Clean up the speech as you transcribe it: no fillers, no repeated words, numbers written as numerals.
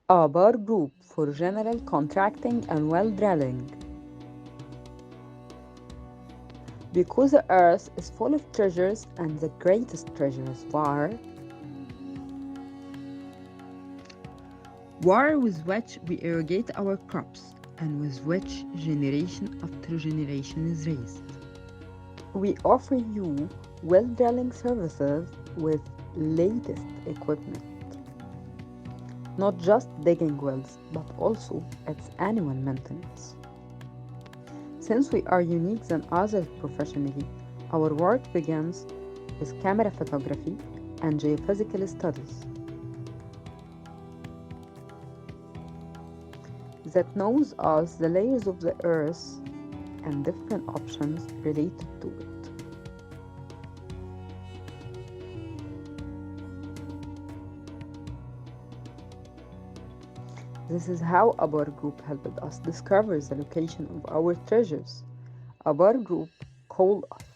Abaar Group for general contracting and well drilling. Because the earth is full of treasures and the greatest treasures are water with which we irrigate our crops and with which generation after generation is raised. We offer you well drilling services with latest equipment, not just digging wells, but also its annual maintenance. Since we are unique than others professionally, our work begins with camera photography and geophysical studies that knows us the layers of the earth and different options related to it. This is how Abaar Group helped us discover the location of our treasures. Abaar Group, call us.